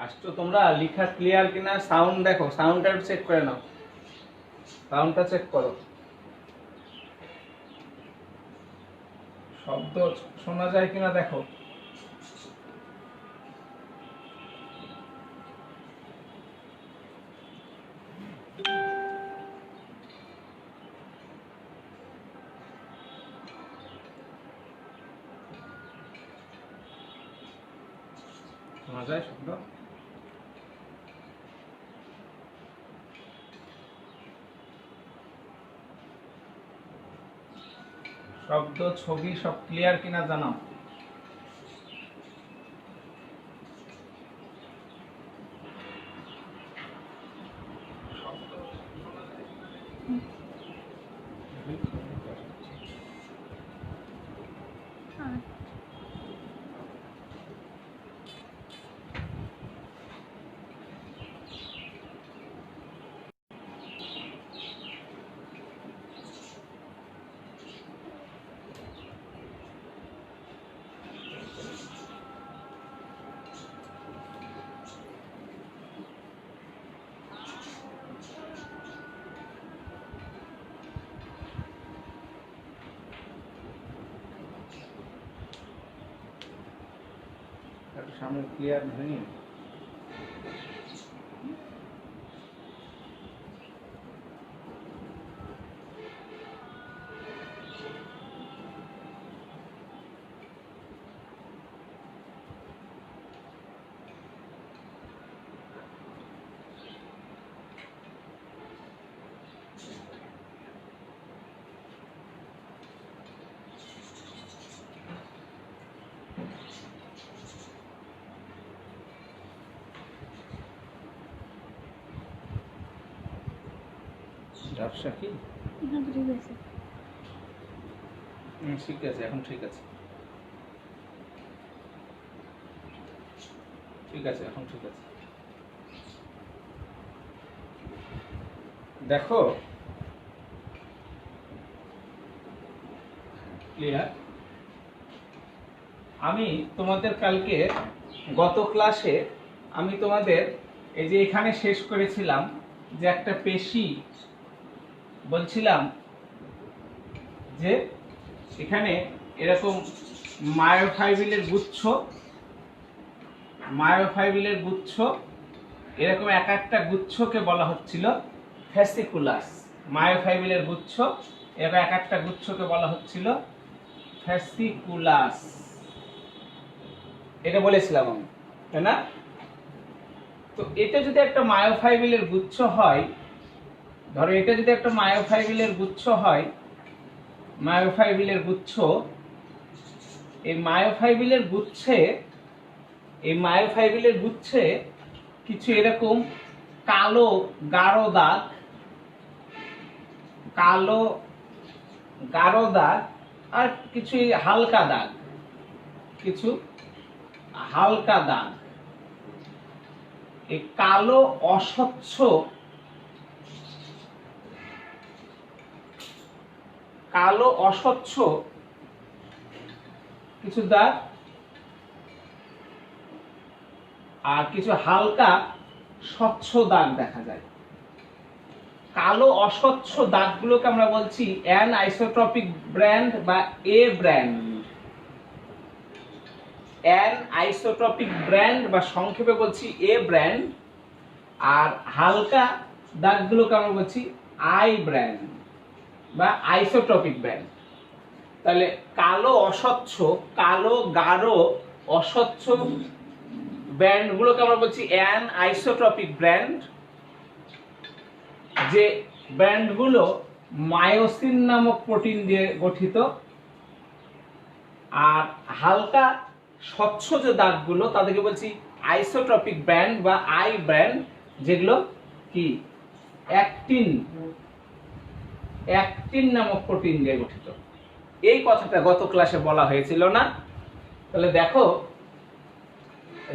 আসছো তোমরা? লেখা ক্লিয়ার কিনা, সাউন্ড দেখো, সাউন্ডটা চেক করে নাও, সাউন্ডটা চেক করো, শব্দ শোনা যায় কিনা দেখো। শোনা যায় শব্দ? শব্দ ছবি সব ক্লিয়ার কিনা জানাও। সামনে ক্লিয়ার নেই। ব্যবসা কি? ঠিক আছে, এখন ঠিক আছে, ঠিক আছে, এখন ঠিক আছে। দেখো ক্লিয়ার। আমি তোমাদের কালকে গত ক্লাসে আমি তোমাদের এই যে এখানে শেষ করেছিলাম যে একটা পেশি বলছিলাম যে এখানে এরকম মায়োফাইবিলের গুচ্ছ এরকম এক একটা গুচ্ছকে বলা হচ্ছিল ফ্যাসিকুলাস। মায়োফাইবিলের গুচ্ছ এরকম এক একটা গুচ্ছকে বলা হচ্ছিল ফ্যাসিকুলাস, এটা বলেছিলাম আমি, তাই না? তো এটা যদি একটা মায়োফাইবিলের গুচ্ছ হয়, ধরো এটা যদি একটা মায়োফাইবিলের গুচ্ছ হয়, মায়োফাইবিলের গুচ্ছ, এই মায়োফাইবিলের গুচ্ছে কিছু এরকম কালো গাঢ় দাগ আর কিছু হালকা দাগ, এই কালো অস্বচ্ছ কিছু দাগ আর কিছু হালকা স্বচ্ছ দাগ দেখা যায়। কালো অস্বচ্ছ দাগগুলোকে আমরা বলছি অ্যান আইসোট্রপিক ব্যান্ড বা a band. Anisotropic band বা সংক্ষেপে বলছি এ ব্যান্ড, আর হালকা দাগগুলোকে আমরা বলছি আই ব্যান্ড বা আইসোট্রপিক ব্যান্ড। তাহলে কালো গাঢ় অস্বচ্ছ ব্যান্ডগুলোকে আমরা বলছি অ্যান আইসোট্রপিক ব্যান্ড, যে ব্যান্ডগুলো মায়োসিন নামক প্রোটিন দিয়ে গঠিত। আর হালকা স্বচ্ছ যে দাগগুলো তাদেরকে বলছি আইসোট্রপিক ব্যান্ড বা আই ব্যান্ড, যেগুলো কি অ্যাক্টিন নামক প্রোটিন দিয়ে গঠিত। এই কথাটা গত ক্লাসে বলা হয়েছিল না? তাহলে দেখো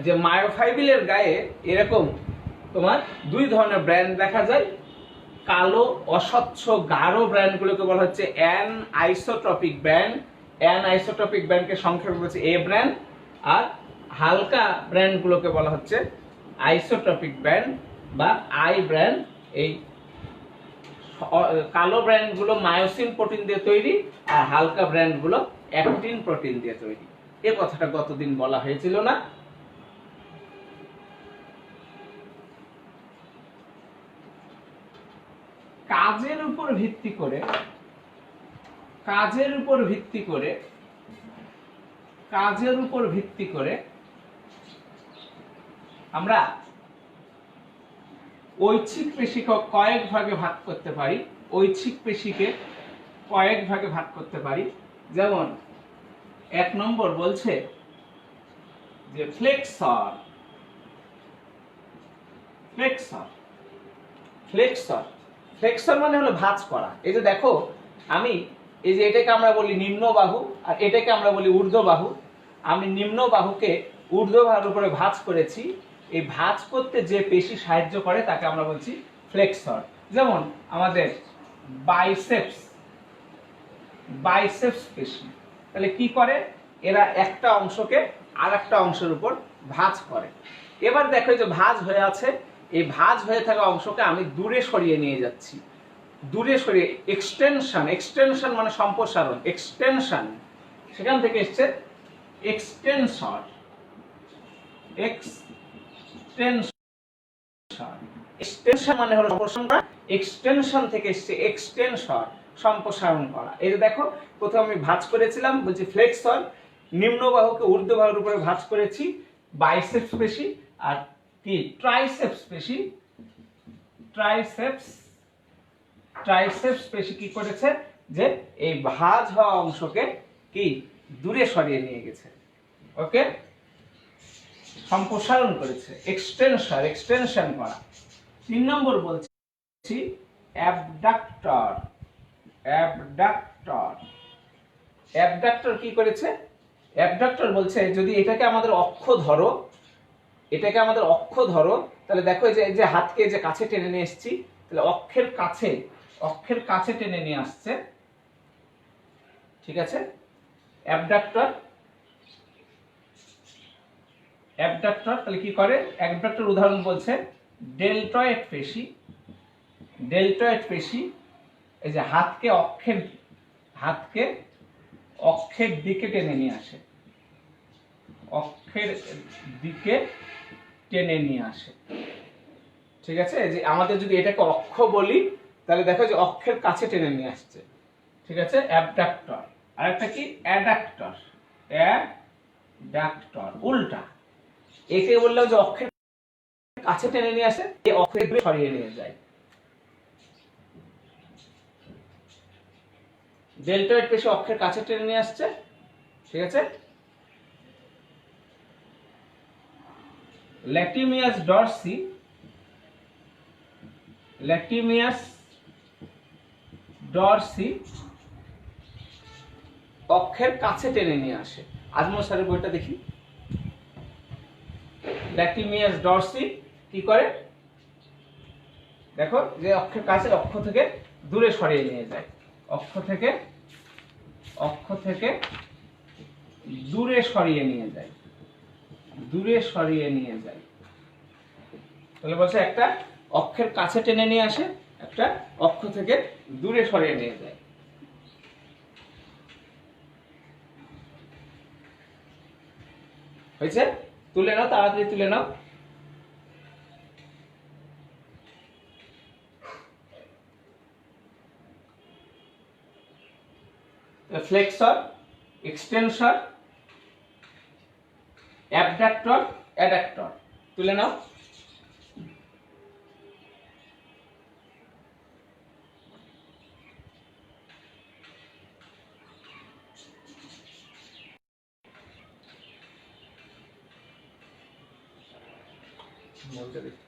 যে মায়োফাইবিলের গায়ে এরকম তোমার দুই ধরনের ব্যান্ড দেখা যায়। কালো অস্বচ্ছ গাঢ় ব্যান্ডগুলোকে বলা হচ্ছে anisotropic band. Anisotropic ব্যান্ডকে সংক্ষেপে বলছে এ ব্যান্ড। আর হালকা ব্যান্ডগুলোকে বলা হচ্ছে আইসোট্রপিক ব্যান্ড বা আই ব্র্যান্ড, এই কালো ব্র্যান্ডগুলো মায়োসিন প্রোটিন দিয়ে তৈরি, আর হালকা ব্র্যান্ডগুলো অ্যাক্টিন প্রোটিন দিয়ে তৈরি। এই কথাটা গতদিন বলা হয়েছিল না? কাজের উপর ভিত্তি করে আমরা ঐচ্ছিক পেশিকে কয়েক ভাগে ভাগ করতে পারি। যেমন 1 নম্বর বলছে যে ফ্লেক্সর মানে হলো ভাঁজ করা। এই যে দেখো, আমি এই যে এটাকে আমরা বলি নিম্ন বাহু আর এটাকে আমরা বলি ঊর্ধ্ব বাহু। আমি নিম্ন বাহুকে ঊর্ধ্ব বাহুর উপরে ভাঁজ করেছি। এই ভাঁজ করতে যে পেশি সাহায্য করে তাকে আমরা বলছি ফ্লেক্সর। যেমন আমাদের বাইসেপস পেশি। তাহলে কি করে? এরা একটা অংশকে আরেকটা অংশের উপর ভাঁজ করে। এবার দেখো যে ভাঁজ হয়ে আছে, এই ভাঁজ হয়ে থাকা অংশকে আমি দূরে সরিয়ে নিয়ে যাচ্ছি। এক্সটেনশন মানে সম্প্রসারণ, এক্সটেনশন, সেখান থেকে এসছে এক্সটেনশন মানে হলো সম্প্রসারণ করা, এক্সটেনশন থেকে এসছে এক্সটেনশন, সম্প্রসারণ করা। এই যে দেখো, প্রথমে আমি ভাঁজ করেছিলাম, বলছি ফ্লেক্সর, নিম্ন বাহুকে ূর্ধ্ব বাহুর উপরে ভাঁজ করেছি, বাইসেপস পেশি, আর কি ট্রাইসেপস পেশি কি করেছে? যে এই ভাঁজ হওয়া অংশকে কি দূরে সরিয়ে নিয়ে গেছে। ওকে, সম্প্রসারণ করেছে, এক্সটেনশন করা। 3 নম্বর বলছি অ্যাবডাক্টর কি করেছে? অ্যাবডাক্টর বলছে যদি এটাকে আমাদের অক্ষ ধরো, তাহলে দেখো এই যে হাতকে যে কাছে টেনে নিয়ে এসেছি, তাহলে অক্ষের কাছে টেনে নিয়ে আসছে, ঠিক আছে? অ্যাবডাক্টর তাহলে কি করে? অ্যাবডাক্টর উদাহরণ বলছে ডেলটয়েড পেশি। এই যে হাতকে অক্ষের দিকে টেনে নিয়ে আসে, ঠিক আছে? যে আমাদের যদি এটাকে অক্ষ বলি, তাহলে দেখো যে অক্ষের কাছে টেনে নিয়ে আসছে, ঠিক আছে? অ্যাবডাক্টর। আরেকটা কি? অ্যাডাক্টর উল্টা। একে বললাম যে অক্ষের কাছে টেনে নিয়ে আসে, এই অক্ষের দূরে সরিয়ে নিয়ে যায়। ডেল্টয়েড পেশি অক্ষের কাছে টেনে নিয়ে আসছে, ঠিক আছে? ল্যাটিমিয়াস ডরসি অক্ষের কাছে টেনে নিয়ে আসে। আজমল স্যারের বইটা দেখি। ল্যাটিমিয়াস ডরসি কি করে? দেখো যে অক্ষের কাছে, অক্ষ থেকে দূরে সরিয়ে নিয়ে যায়, অক্ষ থেকে দূরে সরিয়ে নিয়ে যায়। তাহলে বলছে একটা অক্ষের কাছে টেনে নিয়ে আসে, একটা অক্ষ থেকে দূরে সরিয়ে নিয়ে যায়। হয়েছে? তুলে নাও, তাড়াতাড়ি তুলে নাও। Flexor, extension, abductor, adductor. তুলে নাও। বলতে দেখি।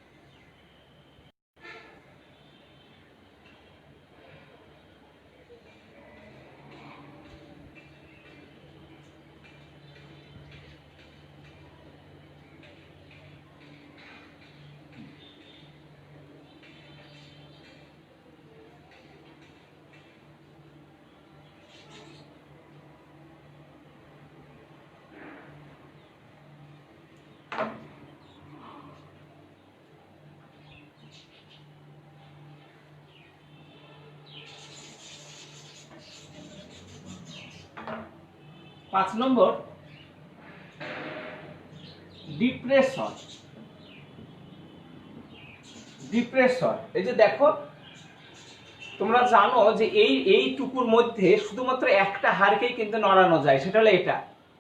5 নম্বর ডিপ্রেসর। ডিপ্রেসর, এই যে দেখো তোমরা জানো যে এইটুকুর মধ্যে শুধুমাত্র একটা হাড়কেই কিন্তু নড়ানো যায়, সেটা হলো এটা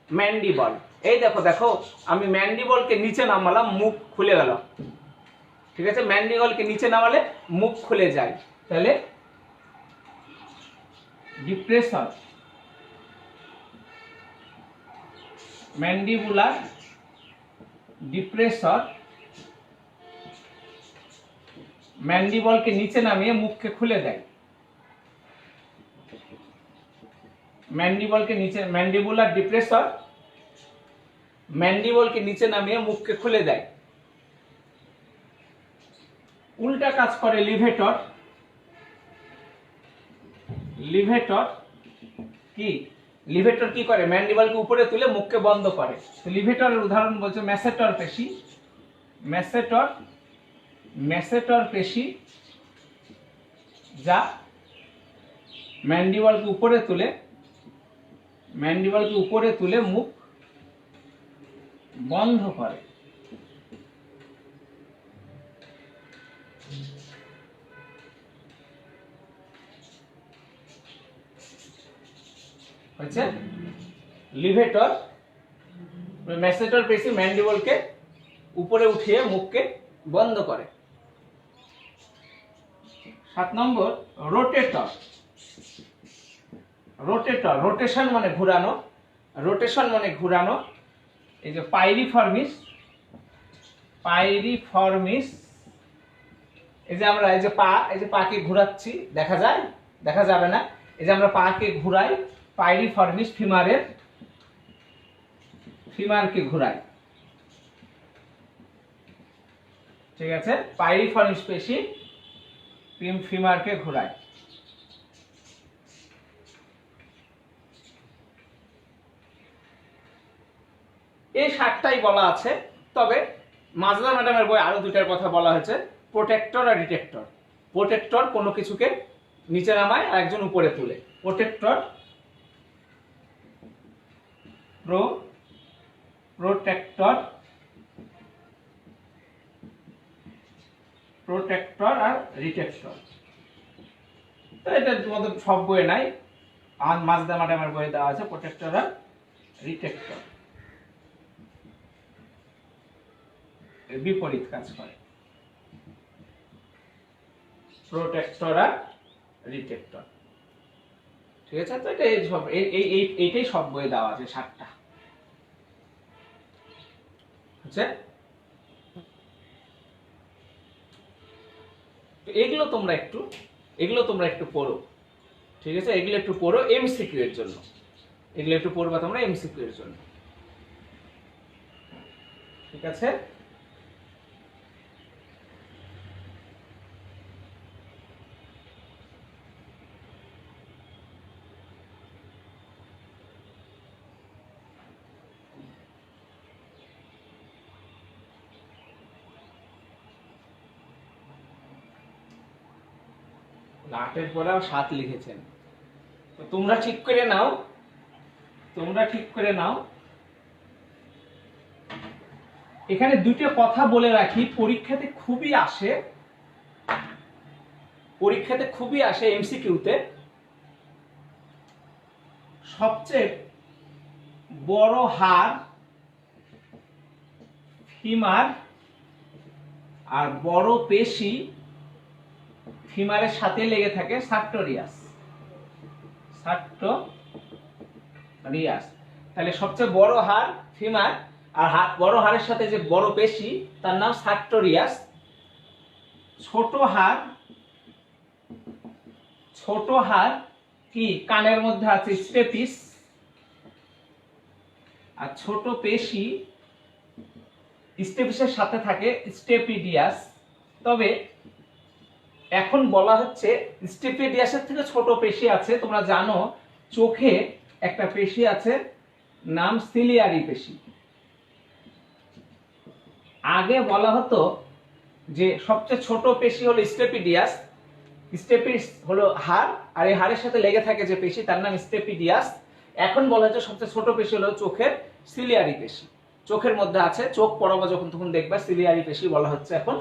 ম্যান্ডিবল। এই দেখো দেখো আমি ম্যান্ডিবলকে নিচে নামালাম, মুখ খুলে গেল, ঠিক আছে? ম্যান্ডিবলকে নিচে নামালে মুখ খুলে যায়, তাহলে ডিপ্রেসর। ম্যান্ডিবুলার ডিপ্রেসর, ম্যান্ডিবলকে নিচে নামিয়ে মুখকে খুলে দেয়। ম্যান্ডিবলকে নিচে, ম্যান্ডিবুলার ডিপ্রেসর ম্যান্ডিবলকে নিচে নামিয়ে মুখকে খুলে দেয়। উল্টা কাজ করে লিভেটর। লিভেটর কি? লিভেটর কি করে? ম্যান্ডিবলকে উপরে তুলে মুখকে বন্ধ করে। তো লিভেটরের উদাহরণ বলছে ম্যাসেটর পেশি। ম্যাসেটর, ম্যাসেটর পেশি যা ম্যান্ডিবলকে উপরে তুলে, ম্যান্ডিবলকে উপরে তুলে মুখ বন্ধ করে। হচ্ছে লিভেটর। ম্যাসেটর পেশি ম্যান্ডিবলকে উপরে উঠিয়ে মুখকে বন্ধ করে। 7 নম্বর রোটেটর। রোটেটর, রোটেশন মানে ঘোরানো, রোটেশন মানে ঘোরানো। এই যে পাইরিফর্মিস, পাইরিফর্মিস, এই যে আমরা এই যে পা, এই যে পাকে ঘোরাচ্ছি, দেখা যায়? দেখা যাবে না। এই যে আমরা পাকে ঘুরাই, পাইরিফর্মিস ফিমারের, ফিমারকে ঘুরাই, ঠিক আছে? পাইরিফর্মিস পেশি ফিমারকে ঘুরায়। এই 7টাই বলা আছে, তবে মাজদা ম্যাডামের বই আরো 2টার কথা বলা হয়েছে, প্রোটেক্টর আর ডিটেক্টর। প্রোটেক্টর কোনো কিছুকে নিচে নামায় আর একজন উপরে তুলে। প্রোটেক্টর, প্রোটেক্টর, প্রোটেক্টর আর রিটেক্টর। তো এটা তোমাদের সব বইয়ে নাই, আর মাজদা ম্যাডামের বইয়ে দেওয়া আছে প্রোটেক্টর আর রিটেক্টর। বিপরীত কাজ করে প্রোটেক্টর আর রিটেক্টর, ঠিক আছে? তো এটা সব এইটাই সব বইয়ে দেওয়া আছে 7টা, হচ্ছে। এগুলো তোমরা একটু পড়ো, ঠিক আছে? এগুলো একটু পড়ো এমসিকিউ এর জন্য, এগুলো একটু পড়বা তোমরা এমসিকিউ এর জন্য, ঠিক আছে? আটের পরে 7 লিখেছেন, তো তোমরা ঠিক করে নাও, তোমরা ঠিক করে নাও। এখানে 2টা কথা বলে রাখি, পরীক্ষাতে খুবই আসে, পরীক্ষাতে খুবই আসে এমসিকিউতে। সবচেয়ে বড় হাড় ফিমার, আর বড় পেশি ফিমারের সাথে লেগে থাকে সার্টোরিয়াস, সার্টোরিয়াস। তাহলে সবচেয়ে বড় হাড় ফিমার, আর বড় হাড়ের সাথে যে বড় পেশি তার নাম সার্টোরিয়াস। ছোট হাড় কি কানের মধ্যে আছে স্টেপিস, আর ছোট পেশি স্টেপিসের সাথে থাকে স্টেপিডিয়াস। তবে এখন বলা হচ্ছে স্টেপিডিয়াসের থেকে ছোট পেশি আছে। তোমরা জানো চোখে একটা পেশি আছে নাম সিলিয়ারি পেশি। আগে বলা হতো যে সবচেয়ে ছোট পেশি হলো স্টেপিডিয়াস, স্টেপিস হলো হাড়, আর এই হাড়ের সাথে লেগে থাকে যে পেশি তার নাম স্টেপিডিয়াস। এখন বলা হচ্ছে সবচেয়ে ছোট পেশি হলো চোখের সিলিয়ারি পেশি। চোখের মধ্যে আছে, চোখ পড়াবো যখন তখন দেখবা সিলিয়ারি পেশি বলা হচ্ছে এখন।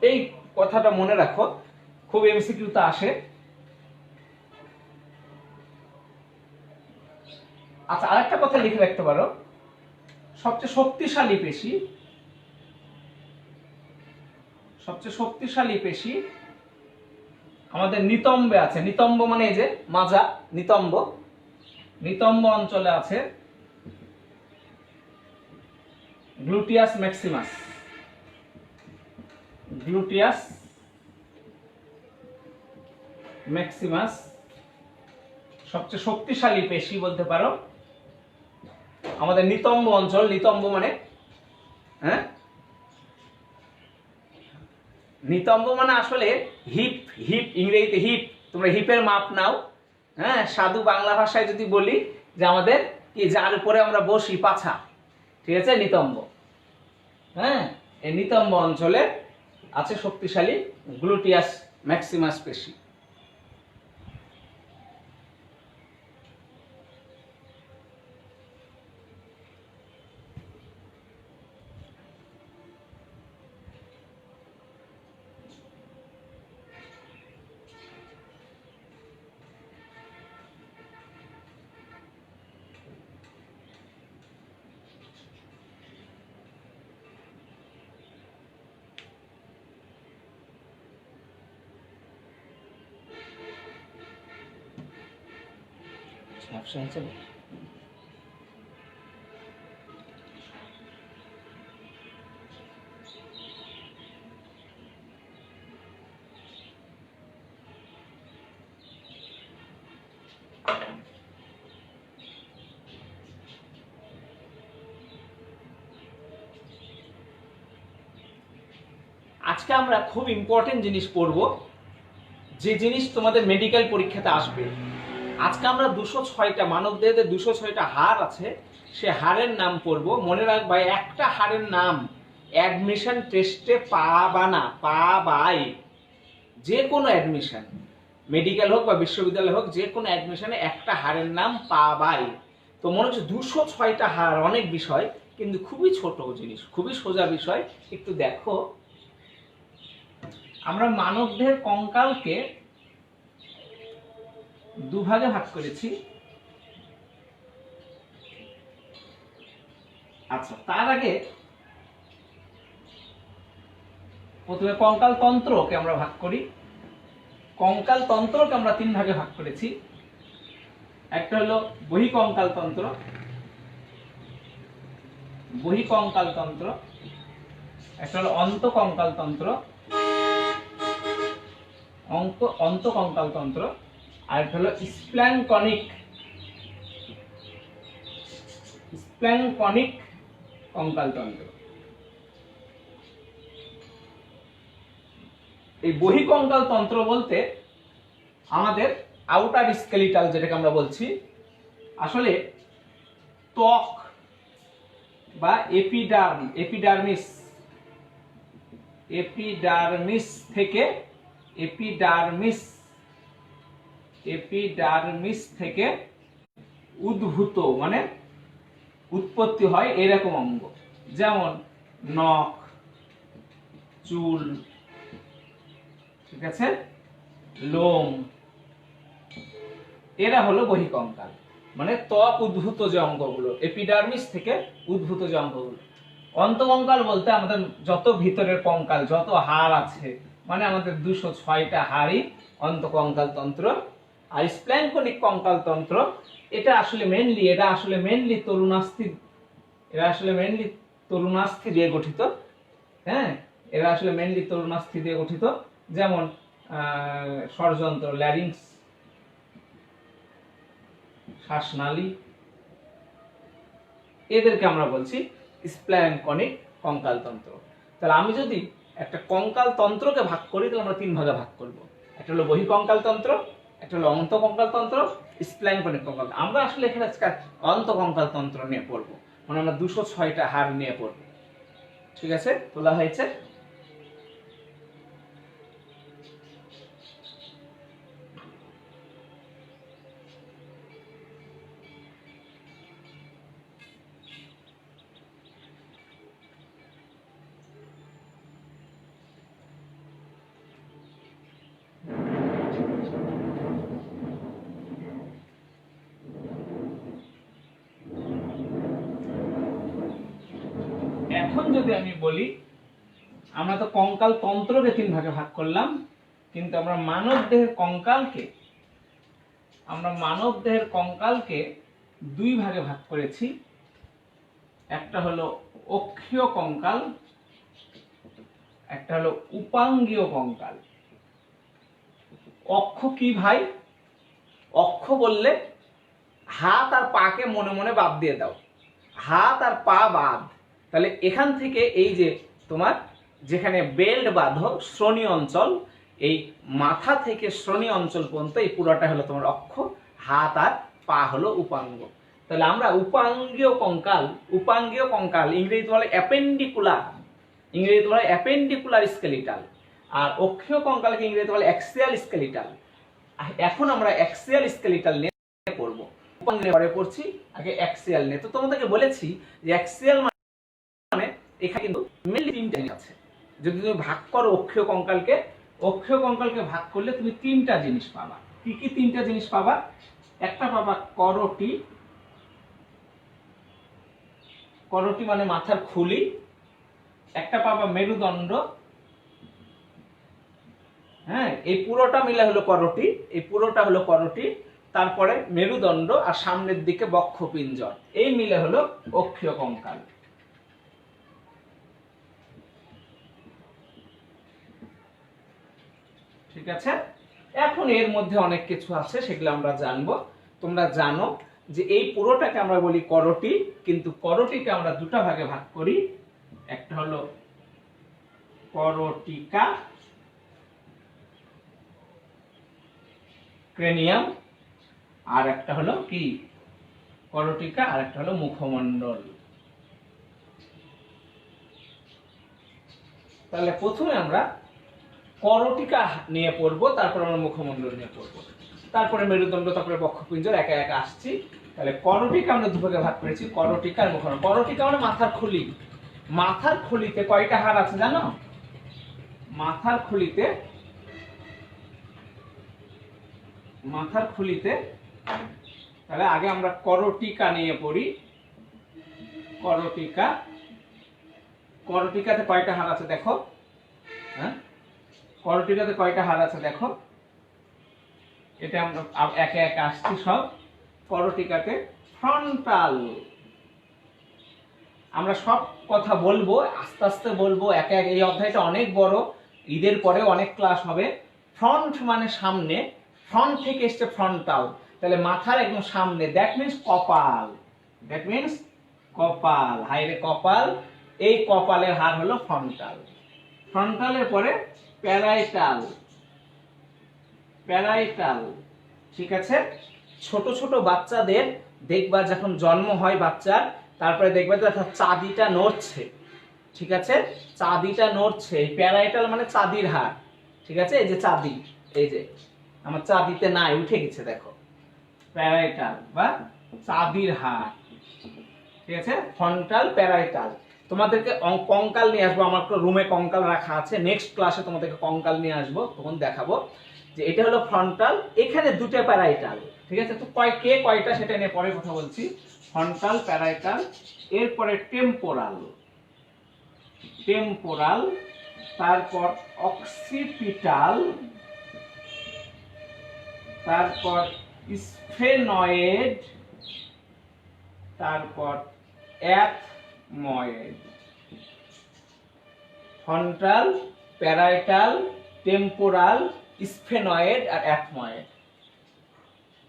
এই কথাটা মনে রাখো, খুব এমসিকিউতে আসে। আচ্ছা, আরেকটা কথা লিখে রাখতে পারো, সবচেয়ে শক্তিশালী পেশি, সবচেয়ে শক্তিশালী পেশি আমাদের নিতম্বে আছে। নিতম্ব মানে এই যে মাজা, নিতম্ব, নিতম্ব অঞ্চলে আছে গ্লুটিয়াস ম্যাক্সিমাস। গ্লুটিয়াস ম্যাক্সিমাস সবচেয়ে শক্তিশালী পেশি বলতে পারো আমাদের নিতম্ব অঞ্চল। নিতম্ব মানে হ্যাঁ, নিতম্ব মানে আসলে হিপ, হিপ ইংরেজিতে হিপ, তোমরা হিপের মাপ নাও। হ্যাঁ, সাধু বাংলা ভাষায় যদি বলি যে আমাদের কি যার উপরে আমরা বসি, পাছা, ঠিক আছে, নিতম্ব। হ্যাঁ, এই নিতম্ব অঞ্চলে আছে শক্তিশালী গ্লুটিয়াস ম্যাক্সিমাস পেশি। ব্যবসা হয়েছে। আজকে আমরা খুব ইম্পর্টেন্ট জিনিস পড়ব, যে জিনিস তোমাদের মেডিকেল পরীক্ষাতে আসবে। আজকে আমরা 206টা মানবদেহে 206টা হাড় আছে, সে হাড়ের নাম পড়ব। মনে রাখবা, একটা হাড়ের নাম অ্যাডমিশন টেস্টে পাবা না, পাবাই। যে কোনো অ্যাডমিশন, মেডিকেল হোক বা বিশ্ববিদ্যালয় হোক, যে কোনো অ্যাডমিশনে একটা হাড়ের নাম পাবাই। তো মনে হচ্ছে 206টা হাড়, অনেক বিষয়, কিন্তু খুবই ছোট জিনিস, খুবই সোজা বিষয়। একটু দেখো, আমরা মানবদেহের কঙ্কালকে দুভাগে ভাগ করেছি। আচ্ছা, তার আগে প্রথমে কঙ্কাল তন্ত্রকে আমরা ভাগ করি। কঙ্কাল তন্ত্রকে আমরা 3 ভাগে ভাগ করেছি। একটা হলো বহিঃকঙ্কাল তন্ত্র, বহিঃকঙ্কাল তন্ত্র, একটা হলো অন্তঃকঙ্কাল তন্ত্র, অন্তঃকঙ্কাল তন্ত্র, আর একটা হলো স্প্ল্যাঙ্কনিক কঙ্কাল তন্ত্র। এই বহিঃকঙ্কাল তন্ত্র বলতে আমাদের আউটার স্কেলিটাল, যেটাকে আমরা বলছি, আসলে ত্বক বা এপিডার্মিস থেকে উদ্ভূত, মানে উৎপত্তি হয় এরকম অঙ্গ, যেমন নখ, চুল, ঠিক আছে, লোম, এরা হলো বহিঃকঙ্কাল। মানে ত্বক উদ্ভূত যে অঙ্গগুলো, এপিডার্মিস থেকে উদ্ভূত যে অঙ্গগুলো। অন্তঃকঙ্কাল বলতে আমাদের যত ভিতরের কঙ্কাল, যত হাড় আছে, মানে আমাদের 206টা হাড়ই অন্তঃকঙ্কাল তন্ত্র। আর স্প্ল্যাঙ্কনিক কঙ্কাল তন্ত্র, এটা আসলে মেনলি তরুণাস্থি দিয়ে গঠিত। হ্যাঁ, এরা আসলে মেনলি তরুণাস্থি দিয়ে গঠিত, যেমন ষড়যন্ত্র, ল্যারিংস, শ্বাসনালী, এদেরকে আমরা বলছি স্প্ল্যাঙ্কনিক কঙ্কাল তন্ত্র। তাহলে আমি যদি একটা কঙ্কাল তন্ত্রকে ভাগ করি, তাহলে আমরা 3 ভাগে ভাগ করব। একটা হলো বহিঃকঙ্কাল তন্ত্র, একটা হলো অন্তঃকঙ্কাল তন্ত্র, স্প্লাইন কনিক কঙ্কাল। আমরা আসলে এখানে অন্তঃকঙ্কাল তন্ত্র নিয়ে পড়বো, মানে আমরা 206টা হাড় নিয়ে পড়বো। ঠিক আছে, তোলা হয়েছে। এখন যদি আমি বলি, আমরা তো কঙ্কাল তন্ত্রকে 3 ভাগে ভাগ করলাম, কিন্তু আমরা মানব দেহের কঙ্কালকে 2 ভাগে ভাগ করেছি। একটা হলো অক্ষীয় কঙ্কাল, একটা হলো উপাঙ্গীয় কঙ্কাল। অক্ষ কি ভাই? অক্ষ বললে হাত আর পাকে মনে মনে বাদ দিয়ে দাও, হাত আর পা বাদ। তাহলে এখান থেকে এই যে তোমার যেখানে বেল্ট বাঁধো শ্রোণী অঞ্চল, এই মাথা থেকে শ্রোণী অঞ্চল পর্যন্ত এই পুরোটা হলো তোমার অক্ষ, হাত আর পা হলো উপাঙ্গ। তাহলে আমরা উপাঙ্গীয় কঙ্কাল ইংরেজিতে বলে অ্যাপেন্ডিকুলার স্কেলিটাল, আর অক্ষীয় কঙ্কালকে ইংরেজিতে বলে অ্যাক্সিয়াল স্কেলিটাল। এখন আমরা অ্যাক্সিয়াল স্কেলিটাল নিয়ে পড়বো, উপাঙ্গীয় পরে পড়ছি, আগে অ্যাক্সিয়াল নিয়ে। তো তোমাদেরকে বলেছি যে অ্যাক্সিয়াল মানে এখানে কিন্তু মেইনলি 3টা জিনিস আছে। যদি তুমি ভাগ করো অক্ষীয় কঙ্কালকে ভাগ করলে তুমি 3টা জিনিস পাবা। কি কি 3টা জিনিস পাবা? একটা পাবা করটি মানে মাথার খুলি, একটা পাবা মেরুদণ্ড, হ্যাঁ এই পুরোটা মিলে হলো করটি, তারপরে মেরুদণ্ড আর সামনের দিকে বক্ষপিঞ্জর, এই মিলে হলো অক্ষীয় কঙ্কাল। ঠিক আছে, এখন এর মধ্যে অনেক কিছু আছে, সেগুলো আমরা জানবো। তোমরা জানো যে এই পুরোটাকে আমরা বলি করটি, কিন্তু করটিকে আমরা 2টা ভাগে ভাগ করি। একটা হলো করটিকা ক্রেনিয়াম, আর একটা হলো কি করটিকা, আর একটা হলো মুখমণ্ডল। তাহলে প্রথমে আমরা করটিকা নিয়ে পড়বো, তারপর আমরা মুখমণ্ডল নিয়ে পড়বো, তারপরে মেরুদণ্ড, তারপরে বক্ষপিঞ্জর, একা একা আসছি। তাহলে করটিকা আমরা 2 ভাগে ভাগ করেছি, করটিকা আর মুখমণ্ডল। করটিকা মানে মাথার খুলি। মাথার খুলিতে কয়টা হাড় আছে জানো? মাথার খুলিতে তাহলে আগে আমরা করটিকা নিয়ে পড়ি। করটিকাতে কয়টা হাড় আছে দেখো, হ্যাঁ করটিকাতে কয়টা হাড় আছে দেখো, এটা আমরা একে একে আসছি সব। করটিকাতে ফ্রন্টাল, আমরা সব কথা বলবো, আস্তে আস্তে বলবো, একে একে। এই অধ্যায়টা অনেক বড়, ঈদের পরে অনেক ক্লাস হবে। ফ্রন্ট মানে সামনে, ফ্রন্ট থেকে এসছে ফ্রন্টাল, তাহলে মাথার একদম সামনে, দ্যাট মিন্স কপাল, হাইরে কপাল। এই কপালের হাড় হলো ফ্রন্টালের পরে প্যারাইটাল। ঠিক আছে, ছোট ছোট বাচ্চাদের দেখবা যখন জন্ম হয় বাচ্চার, তারপরে দেখবে চাঁদিটা নড়ছে। ঠিক আছে, চাঁদিটা নড়ছে, এই প্যারাইটাল মানে চাঁদির হাড়। ঠিক আছে, এই যে চাঁদি, এই যে আমার চাঁদিতে নাই, উঠে গেছে দেখো, প্যারাইটাল বা চাঁদির হাড়। ঠিক আছে, ফ্রন্টাল প্যারাইটাল। তোমাদেরকে কঙ্কাল নিয়ে আসবো, আমার রুমে কঙ্কাল রাখা আছে, নেক্সট ক্লাসে তোমাদেরকে কঙ্কাল নিয়ে আসবো, তখন দেখাবো যে এটা হলো ফ্রন্টাল, এখানে 2টা প্যারাইটাল। ঠিক আছে, তো কয়টা সেটা নিয়ে পরে কথা বলছি। ফ্রন্টাল, প্যারাইটাল, এরপরে টেম্পোরাল, তারপর অক্সিপিটাল, তারপর স্ফেনয়েড, তারপর ethmoid. Frontal, parietal, temporal, sphenoid আর অ্যাথময়েড।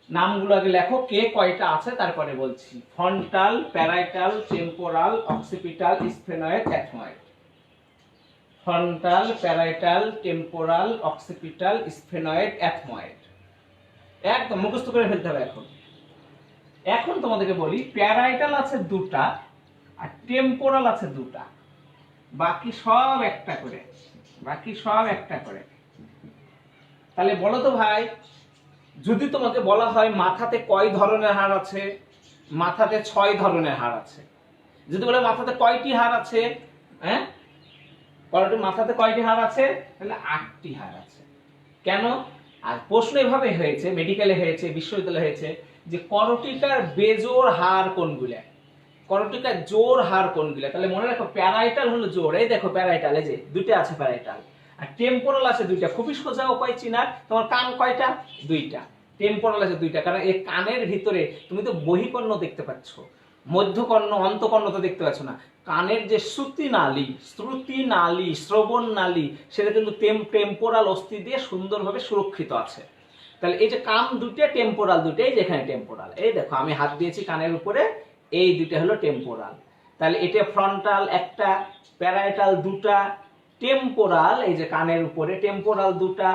নামগুলো আগে লেখো, কয়টা আছে তারপরে বলছি। Frontal, parietal, temporal, occipital, sphenoid, ethmoid. Frontal, parietal, temporal, occipital, sphenoid, ethmoid. একদম মুখস্থ করে ফেলতে হবে। এখন এখন তোমাদেরকে বলি, প্যারাইটাল আছে দুটা আর টেম্পোরাল আছে দুটা, বাকি সব একটা করে, বাকি সব একটা করে। তাহলে বলো তো ভাই, যদি তোমাকে বলা হয় মাথাতে কয় ধরনের হাড় আছে, মাথাতে 6 ধরনের হাড় আছে। যদি বলে মাথাতে কয়টি হাড় আছে, হ্যাঁ মাথাতে কয়টি হাড় আছে, তাহলে 8টি হাড় আছে। কেন? আর প্রশ্ন এভাবে হয়েছে, মেডিকেলে হয়েছে, বিশ্ববিদ্যালয়ে হয়েছে, যে করটিকার বেজোড় হাড় কোনগুলা, করটিকার জোড় হাড় কোনগুলা। তাহলে মনে রাখো, প্যারাইটাল হলো জোড়, এই দেখো প্যারাইটাল, এই যে দুটো আছে প্যারাইটাল, আর টেম্পোরাল আছে দুইটা। খুবই সোজা উপায় চিনার। তোমার কান কয়টা? দুইটা। টেম্পোরাল আছে দুইটা, কারণ এই কানের ভিতরে তুমি তো বহিকর্ণ দেখতে পাচ্ছ, মধ্যকর্ণ অন্তকর্ণ তো দেখতে পাচ্ছ না। কানের যে শ্রুতি নালী, শ্রবণ নালী, সেটা কিন্তু টেম্পোরাল অস্থি দিয়ে সুন্দরভাবে সুরক্ষিত আছে। তাহলে এই যে কান দুটো, টেম্পোরাল দুটো, এই যেখানে টেম্পোরাল, এই দেখো আমি হাত দিয়েছি কানের উপরে, এই দুটো হলো টেম্পোরাল। তাহলে এটা ফ্রন্টাল একটা, প্যারাইটাল দুটা, টেম্পোরাল এই যে কানের উপরে, টেম্পোরাল দুটা,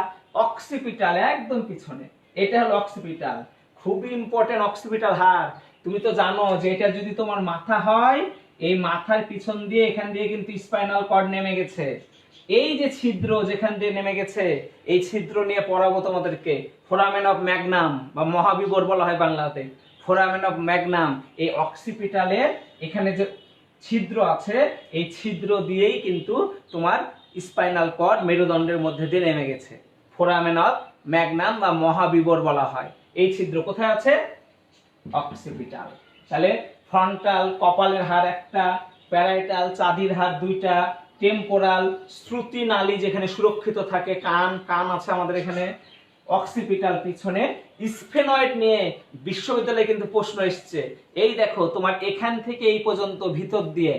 অক্সিপিটাল একদম পিছনে, এটা হলো অক্সিপিটাল। খুবই ইম্পর্টেন্ট অক্সিপিটাল হাড়। তুমি তো জানো যে এটা যদি তোমার মাথা হয়, এই মাথার পিছন দিয়ে এখান দিয়ে কিন্তু স্পাইনাল কর্ড নেমে গেছে। এই যে ছিদ্র যেখান দিয়ে নেমে গেছে, এই ছিদ্র নিয়ে পড়াবো তোমাদেরকে। ফোরামেন অফ ম্যাগনাম বা মহাবিবর বলা হয় বাংলাতে, ফোরামেন অফ ম্যাগনাম। এই অক্সিপিটালের এখানে যে ছিদ্র আছে, এই ছিদ্র দিয়েই কিন্তু তোমার স্পাইনাল কর্ড মেরুদণ্ডের মধ্যে দিয়ে নেমে গেছে। ফোরামেন অফ ম্যাগনাম বা মহাবিবর বলা হয়। এই ছিদ্র কোথায় আছে? অক্সিপিটাল। তাহলে ফ্রন্টাল কপালের হাড় একটা, প্যারাইটাল চাঁদির হাড় দুইটা, টেম্পোরাল শ্রুতি নালী যেখানে সুরক্ষিত থাকে, কান আছে আমাদের এখানে, অক্সিপিটাল পিছনে। স্ফেনয়েড নিয়ে বিশ্ববিদ্যালয়ে কিন্তু প্রশ্ন এসছে। এই দেখো তোমার এখান থেকে এই পর্যন্ত ভিতর দিয়ে,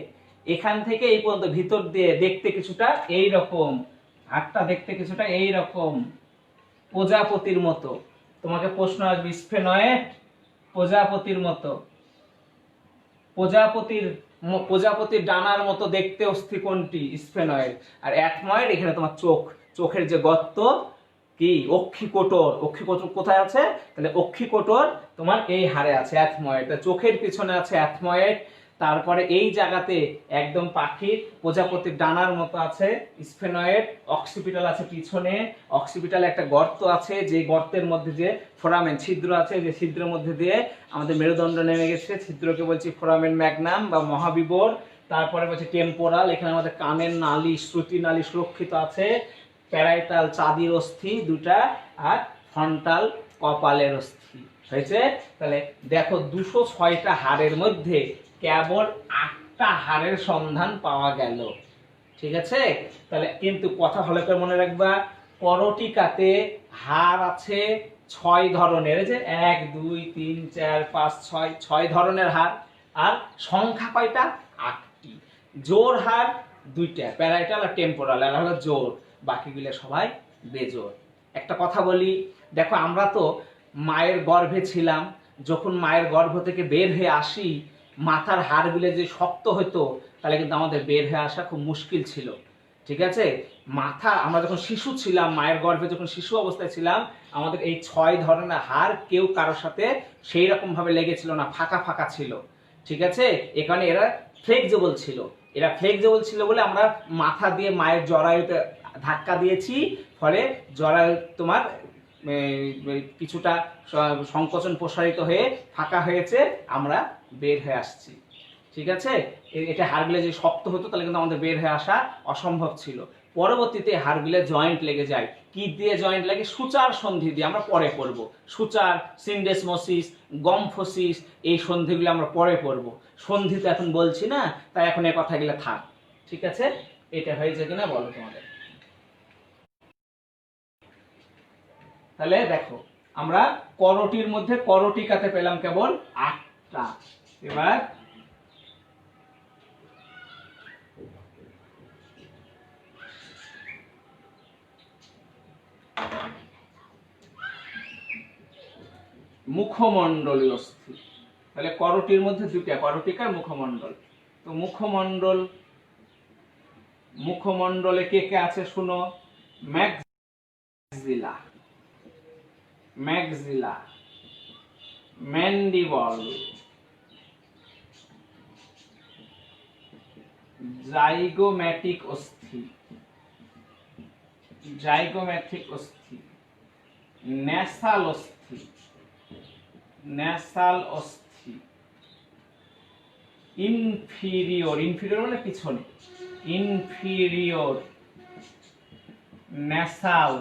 এখান থেকে এই পর্যন্ত ভিতর দিয়ে দেখতে কিছুটা এই রকম, হাড়টা দেখতে কিছুটা এই রকম প্রজাপতির মতো। তোমাকে প্রশ্ন আসবে, স্ফেনয়েড প্রজাপতির মতো, প্রজাপতির ডানার মতো দেখতে অস্থি কোনটি? স্ফেনয়েড। আর অ্যাথময়েড, এখানে তোমার চোখের যে গর্ত, কি অক্ষিকোটর, অক্ষিকোটর কোথায় আছে? তাহলে অক্ষিকোটর তোমার এই হাড়ে আছে অ্যাথময়েড। চোখের পিছনে আছে অ্যাথময়েড। তারপরে এই জায়গাতে একদম পাখির প্রজাপতির ডানার মতো আছে স্ফেনয়েড। অক্সিপিটাল আছে পিছনে, অক্সিপিটালে একটা গর্ত আছে, যে গর্তের মধ্যে যে ফোরামেন ছিদ্র আছে, যে ছিদ্রের মধ্যে দিয়ে আমাদের মেরুদণ্ড নেমে গেছে, ছিদ্রকে বলছি ফোরামেন ম্যাগনাম বা মহাবিবর। তারপরে বলছে টেম্পোরাল, এখানে আমাদের কানের নালী, শ্রুতি নালী সুরক্ষিত আছে। প্যারাইটাল চাঁদির অস্থি দুটা, আর ফ্রন্টাল কপালের অস্থি হয়েছে। তাহলে দেখো 206টা হাড়ের মধ্যে কেবল 8টা হাড়ের সন্ধান পাওয়া গেল। ঠিক আছে? তাহলে কিন্তু কথা ভালো করে মনে রাখবা, করটিকাতে হাড় আছে 6 ধরনের, যে 1 2 3 4 5 6 ধরনের হাড়। আর সংখ্যা কয়টা? 8টি। জোড় হাড় দুইটা, প্যারাইটাল আর টেম্পোরাল, আর হলো জোড়, বাকিগুলো সবাই বেজোড়। একটা কথা বলি, দেখো আমরা তো মায়ের গর্ভে ছিলাম, যখন মায়ের গর্ভ থেকে বের হয়ে আসি, মাথার হাড়গুলো যে শক্ত হতো, তাহলে কিন্তু আমাদের বের হয়ে আসা খুব মুশকিল ছিল। ঠিক আছে? মাথা, আমরা যখন শিশু ছিলাম, মায়ের গর্ভে যখন শিশু অবস্থায় ছিলাম, আমাদের এই 6 ধরনের হাড় কেউ কারোর সাথে সেই রকম ভাবে লেগেছিল না, ফাঁকা ফাঁকা ছিল। ঠিক আছে? এখানে এরা ফ্লেক্সিবল ছিল। এরা ফ্লেক্সিবল ছিল বলে আমরা মাথা দিয়ে মায়ের জরায়ুতে ধাক্কা দিয়েছি, ফলে জরায়ু তোমার কিছুটা সংকোচন প্রসারিত হয়ে ফাঁকা হয়েছে, আমরা বের হয়ে আসছি। ঠিক আছে? এটা হাড়গুলো যে শক্ত হতো, তাহলে কিন্তু আমাদের বের হয়ে আসা অসম্ভব ছিল। পরবর্তীতে হাড়গুলো জয়েন্ট লেগে যায়। কি দিয়ে জয়েন্ট লাগে? সূচার সন্ধি দিয়ে। আমরা পরে পড়ব সূচার, সিন্ডেসমোসিস, গম্ফোসিস, এই সন্ধিগুলো আমরা পরে পড়ব। সন্ধি তো এখন বলছি না, তাই এখন এই কথাগুলো থাক। ঠিক আছে? এটা হয়েছে কিনা বলো তোমাদের। তাহলে দেখো, আমরা করটির মধ্যে করটিকাতে পেলাম কেবল 8টা। এবার মুখমণ্ডলীয় অস্থি। তাহলে করটির মধ্যে দুইটা, করটিকার মুখমণ্ডল। তো মুখমণ্ডল মুখমণ্ডলে কে কে আছে শুনো, ম্যাক্সিলা, ম্যাক্সিলা, ম্যান্ডিবল, জাইগোম্যাটিক অস্থি, জাইগোম্যাটিক অস্থি, ন্যাসাল অস্থি, ন্যাসাল অস্থি, ইনফিরিয়র, ইনফিরিয়র মানে পিছনে, ইনফিরিয়র ন্যাসাল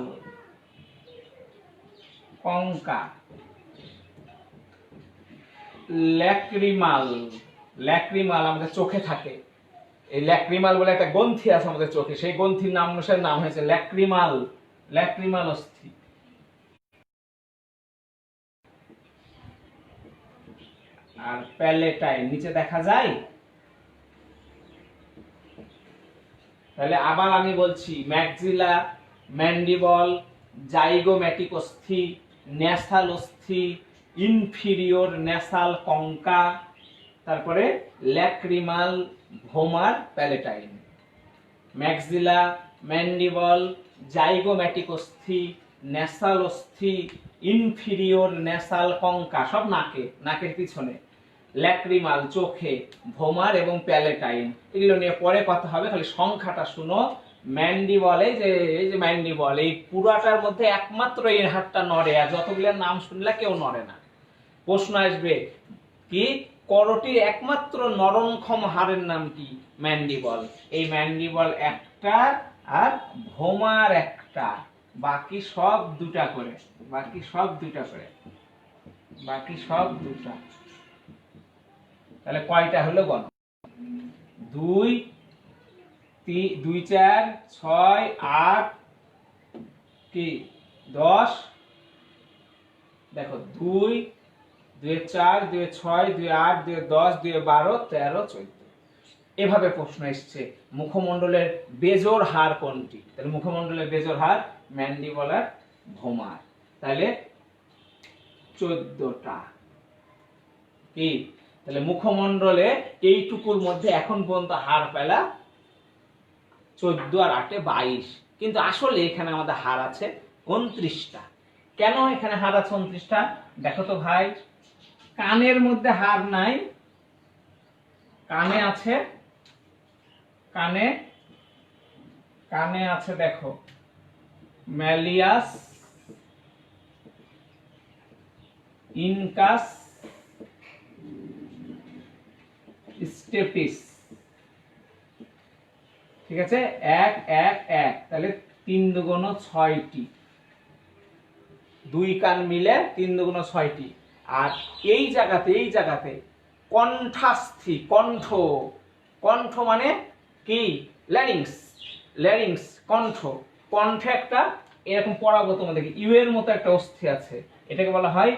কঙ্কা, ল্যাক্রিমাল, ল্যাক্রিমাল আমাদের চোখে থাকে, এই ল্যাক্রিমাল বলে একটা গ্রন্থি আছে আমাদের চোখে, সেই গ্রন্থির নাম অনুসারে নাম হয়েছে ল্যাক্রিমাল, ল্যাক্রিমাল অস্থি। আর প্যালেটাইন নিচে দেখা যায়। তাহলে আবার আমি বলছি, ম্যাক্সিলা, ম্যান্ডিবল, জাইগোম্যাটিক অস্থি, ন্যাসাল অস্থি, ইনফিরিয়র ন্যাসাল কঙ্কা, তারপরে lacrimal, vomer, palatine. Maxilla, mandible, zygomatic অস্থি, ন্যাসাল অস্থি, ইনফিরিয়র ন্যাসাল কঙ্কা, সব নাকে, নাকের পিছনে, ল্যাক্রিমাল চোখে, ভোমার এবং প্যালেটাইন, এগুলো নিয়ে পরে কথা হবে, খালি সংখ্যাটা শুনো। ম্যান্ডিবল, এই যে ম্যান্ডিবল, এই পুরাটার মধ্যে একমাত্র এই হাড়টা নড়ে, আর যতগুলোর নাম শুনলে কেউ নড়ে না। প্রশ্ন আসবে কি, করটির একমাত্র নরমক্ষম হাড়ের নাম কি? ম্যান্ডিবল। এই ম্যান্ডিবল একটা আর ভোমার একটা, বাকি সব দুটা করে, বাকি সব দুটা করে, বাকি সব দুটা। তাহলে কয়টা হলো গণ? 2 2 4 6 8 কি 10, দেখো 2 2 4 2 6 2 8 2 10 2 12 13 14, এভাবে প্রশ্ন এসছে। মুখমণ্ডলের বেজোড় হাড় কোনটি? তাহলে মুখমণ্ডলের বেজোড় হাড় ম্যান্ডিবলার, ভোমার। তাহলে 14টা কি? তাহলে মুখমণ্ডলে এইটুকুর মধ্যে এখন পর্যন্ত হাড় পেলা 14 আর 8 22, কিন্তু আসলে এখানে আমাদের হাড় আছে 29টা। কেন এখানে হাড় আছে 29টা? দেখো তো ভাই, কানের মধ্যে হাড় নাই, কানে আছে, কানে, কানে আছে দেখো ম্যালিয়াস, ইনকাস, স্টেপিস, ঠিক আছে, 1 1 1, তাহলে 3 দুগুণ 6টি, 2 কান মিলে 3 দুগুণ 6টি। আর এই জায়গাতে কণ্ঠাস্থি, কণ্ঠ, কণ্ঠ মানে কি? ল্যারিংস, ল্যারিংস কণ্ঠ, কণ্ঠে একটা এরকম পড়াবো তোমাদেরকে, ইউ এর মতো একটা অস্থি আছে, এটাকে বলা হয়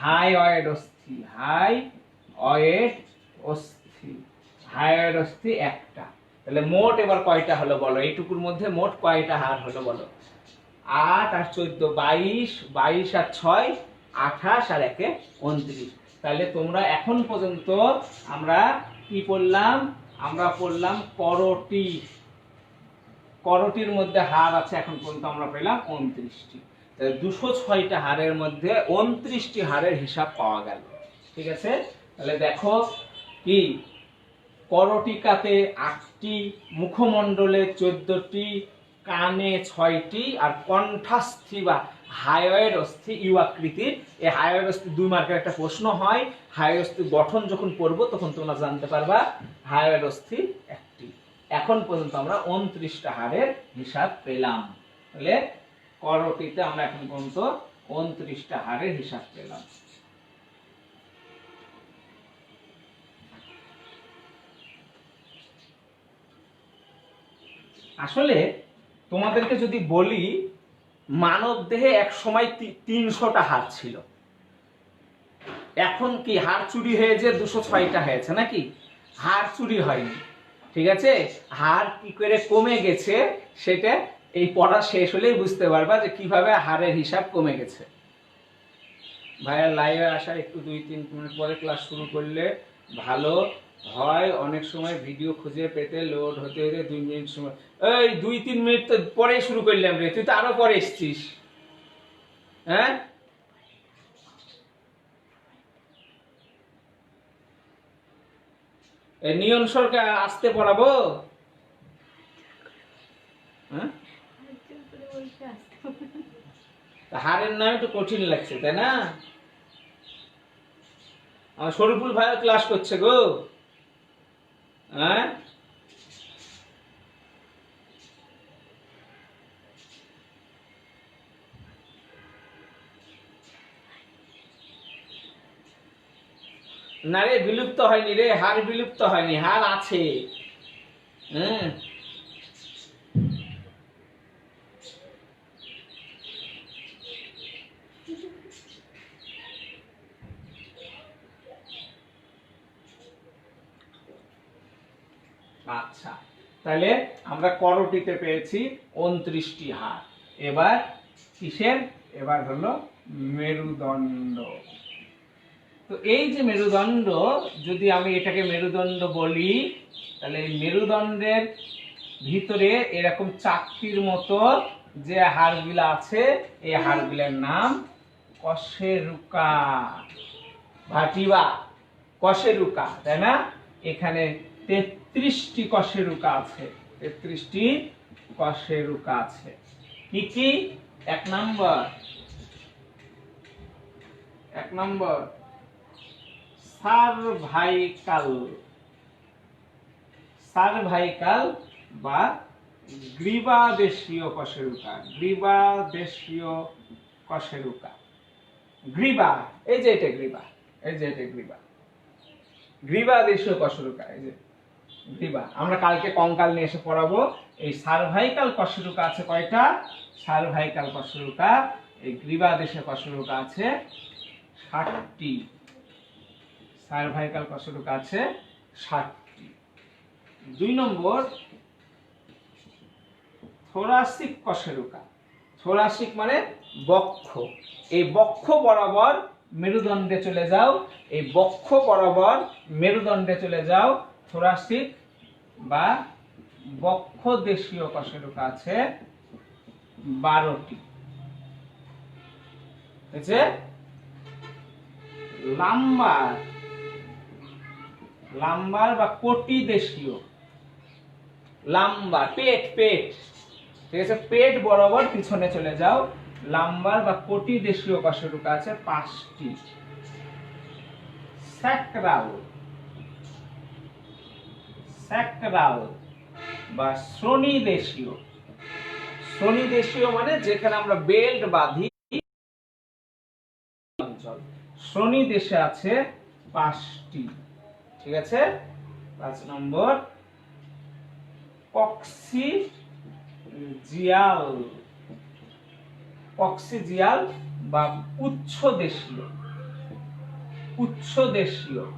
হাইওয়েড অস্থি, হাইওয়েড অস্থি, হাইওয়েড অস্থি একটা। তাহলে মোট এবার কয়টা হলো বলো? এইটুকুর মধ্যে মোট কয়টা হাড় হলো বলো? 8 আর 14 22, 22 আর 6 28 আর 1 29। তাহলে তোমরা এখন পর্যন্ত আমরা কি পড়লাম? আমরা পড়লাম করটি, করটির মধ্যে হাড় আছে এখন পর্যন্ত আমরা পেলাম 29টি। তাহলে 206টা হাড়ের মধ্যে 29টি হাড়ের হিসাব পাওয়া গেল। ঠিক আছে, তাহলে দেখো কি, করটিকাতে 8টি, মুখমণ্ডলে 14টি, কানে 6টি, আর কণ্ঠাস্থি বা হাইওয়েড অস্থি ইউ আকৃতির। এই হাইওয়েড অস্থি 2 মার্কের একটা প্রশ্ন হয়, হাইওয়েড অস্থি গঠন যখন পড়বো তখন তোমরা জানতে পারবা হাইওয়েড অস্থি একটি। এখন পর্যন্ত আমরা 29টা হাড়ের হিসাব পেলাম। তাহলে করটিতে আমরা এখন পর্যন্ত 29টা হাড়ের হিসাব পেলাম। আসলে তোমাদেরকে যদি বলি, মানব দেহে এক সময় 300টা হাড় ছিল, এখন কি হাড় চুরি হয়ে যে 206টা হয়েছে নাকি? হাড় চুরি হয়নি, ঠিক আছে, হাড় কি করে কমে গেছে সেটা এই পড়া শেষ হলেই বুঝতে পারবা যে কিভাবে হাড়ের হিসাব কমে গেছে। ভাইয়া লাইভে আসার একটু 2-3 মিনিট পরে ক্লাস শুরু করলে ভালো হয় অনেক সময় ভিডিও খুঁজে পেতে লোড হতে হতে 2 মিনিট সময়, এই 2-3 মিনিট তো পরে শুরু করলাম রে, তুই তো আরো পরে এসছিস। হ্যাঁ, নিয়ন সরকার আসতে পড়াবো। হ্যাঁ, হারের নাম একটু কঠিন লাগছে তাই না? আমার শরীফুল ভাই ক্লাস করছে গো। হ্যাঁ, না রে, বিলুপ্ত হয়নি রে, হার বিলুপ্ত হয়নি, হার আছে। হ্যাঁ, আচ্ছা, তাহলে আমরা করটিতে পেয়েছি 29টি হার। এবার কিসের? এবার হলো মেরুদণ্ড। তো এই যে মেরুদণ্ড, যদি আমি এটাকে মেরুদণ্ড বলি, তাহলে এই মেরুদণ্ডের ভিতরে এরকম চাকতির মতো যে হাড়গুলো আছে, এই হাড়গুলোর নাম কশেরুকা, ভাটিবা কশেরুকা, তাই না? এখানে 33টি কশেরুকা আছে, 33টি কশেরুকা আছে। কি কি? এক নম্বর সার্ভাইকাল বা গ্রীবাদেশীয় কশেরুকা। গ্রীবা, এই যে এটা গ্রীবা, গ্রীবাদেশীয় কশেরুকা, এই যে গ্রীবা। আমরা কালকে কঙ্কাল নিয়ে এসে পড়াবো। এই সার্ভাইকাল কশেরুকা আছে কয়টা? সার্ভাইকাল কশেরুকা, এই গ্রীবাদেশীয় কশেরুকা আছে 60টি। সার্ভাইকাল কশেরুকা আছে 60টি। 2 নম্বর থোরাসিক কশেরুকা। থোরাসিক মানে বক্ষ। এই বক্ষ বরাবর মেরুদণ্ডে চলে যাও, এই বক্ষ বরাবর মেরুদণ্ডে চলে যাও। থোরাসিক বা বক্ষ দেশীয় কশেরুকা আছে 12টি। হয়েছে? লাম্বার বা কোটি দেশীয়, লাম্বার পেট, ঠিক আছে, পেট বরাবর পিছনে চলে যাও। লাম্বার বা কোটি দেশীয় কশেরুকা আছে 5টি। স্যাক্রাল বা শ্রোণী দেশীয় মানে যেখানে আমরা বেল্ট বাঁধি অঞ্চল, শ্রোণী দেশে আছে 5টি। ঠিক আছে। 5 নম্বর কক্সিজিয়াল বা পুচ্ছ দেশীয়।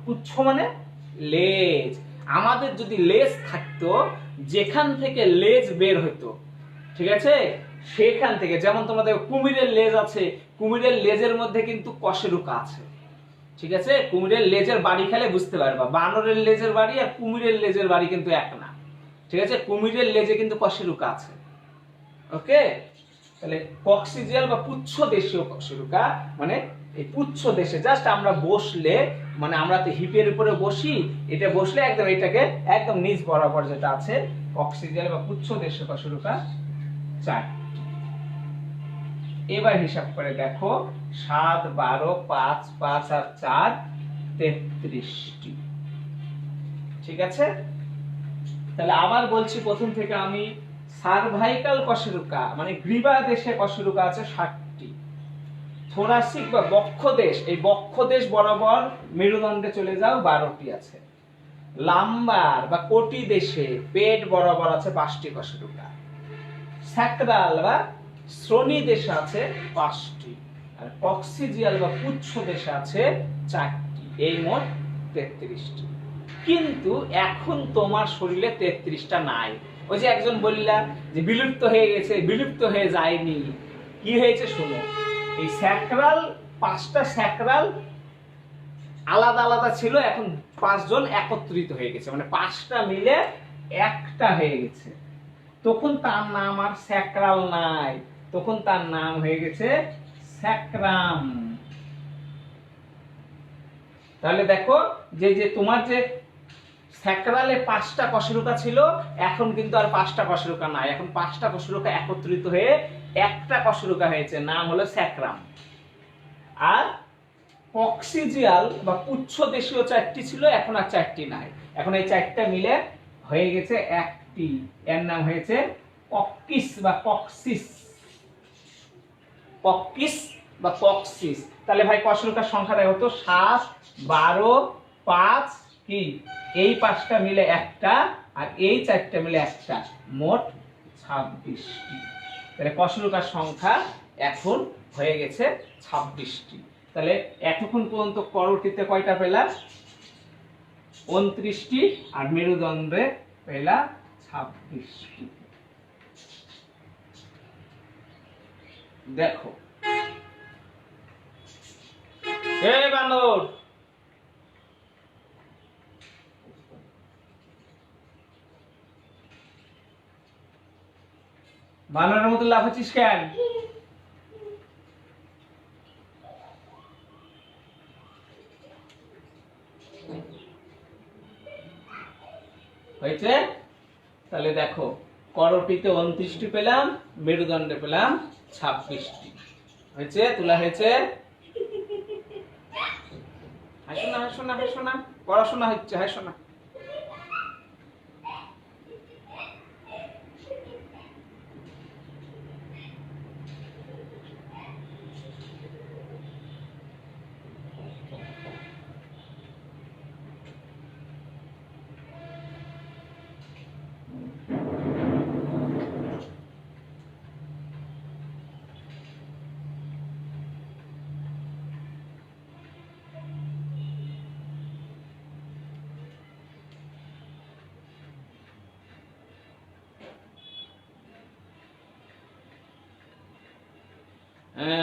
পুচ্ছ মানে লেজ। আমাদের যদি লেজ থাকতো, যেখান থেকে লেজ বের হতো, ঠিক আছে, সেখান থেকে, যেমন তোমাদের কুমিরের লেজ আছে, কুমিরের লেজের মধ্যে কিন্তু কশেরুকা আছে। ঠিক আছে, কুমিরের লেজের বাড়ি খেলে বুঝতে পারবা, বানরের লেজের বাড়ি আর কুমিরের লেজের বাড়ি কিন্তু এক না। ঠিক আছে, কুমিরের লেজে কিন্তু কশেরুকা আছে। ওকে, তাহলে কক্সিজিয়াল বা পুচ্ছ দেশীয় কশেরুকা মানে এই পুচ্ছ দেশে জাস্ট আমরা বসলে, মানে আমরা তো হিপের উপরে বসি, এটা বসলে একদম এটাকে একদম নিচ বরাবর যেটা আছে, কক্সিজিয়াল বা পুচ্ছ দেশীয় কশেরুকা 4। এবার হিসাব করে দেখো, 7, 12, 5, 5 আর 4 33টি। ঠিক আছে, তাহলে আবার বলছি প্রথম থেকে আমি, সার্ভাইকাল কশেরুকা মানে গ্রীবাদেশে কশেরুকা আছে 60টি। থোরাসিক বা বক্ষদেশ, এই বক্ষদেশ বরাবর মেরুদণ্ডে চলে যাও 12টি আছে। লাম্বার বা কোটি দেশে পেট বরাবর আছে 5টি কশেরুকা। স্যাক্রাল বা শ্রোণী দেশে আছে 5টি, আর কক্সিজিয়াল বা পুচ্ছ দেশে আছে 4টি। এই মোট 33টি। কিন্তু এখন তোমার শরীরে 33টা নাই। ওই যে একজন বললা যে বিলুপ্ত হয়ে গেছে, বিলুপ্ত হয়ে যায়নি। কি হয়েছে শোনো, এই স্যাক্রাল 5টা স্যাক্রাল আলাদা আলাদা ছিল, এখন পাঁচজন একত্রিত হয়ে গেছে, মানে পাঁচটা মিলে একটা হয়ে গেছে, তখন তার নাম আর স্যাক্রাল নাই, তখন তার নাম হয়ে গেছে স্যাক্রাম। তাহলে দেখো যে যে তোমার যে স্যাক্রালে পাঁচটা কশেরুকা ছিল, এখন কিন্তু আর পাঁচটা কশেরুকা নাই, এখন পাঁচটা কশেরুকা একত্রিত হয়ে একটা কশেরুকা হয়েছে, নাম হলো স্যাক্রাম। আর কক্সিজিয়াল বা পুচ্ছদেশীয় চারটি ছিল, এখন আর চারটি নাই, এখন এই চারটা মিলে হয়ে গেছে একটি, এর নাম হয়েছে কক্কিস বা কক্সিস। কক্কিস বা কক্সিস। তাহলে ভাই কশেরুকার সংখ্যা দেখো তো, 7, 12, 5 কি এই পাঁচটা মিলে একটা, আর এই চারটা মিলে একটা, মোট 26টি। তাহলে কশেরুকার সংখ্যা এখন হয়ে গেছে 26টি। তাহলে এতক্ষণ পর্যন্ত করটিতে কয়টা পেলা? 29টি, আর মেরুদণ্ডে পেলা 26টি। দেখো এই বানর, বানরের মতো লাফাচ্ছিস কেন? হয়েছে? তাহলে দেখো করটিতে 29টি পেলাম, মেরুদণ্ডে পেলাম 26টি। হয়েছে? তোলা হয়েছে? হাসো না, হাসো না, হাসো না, পড়াশোনা হচ্ছে, হাসো না।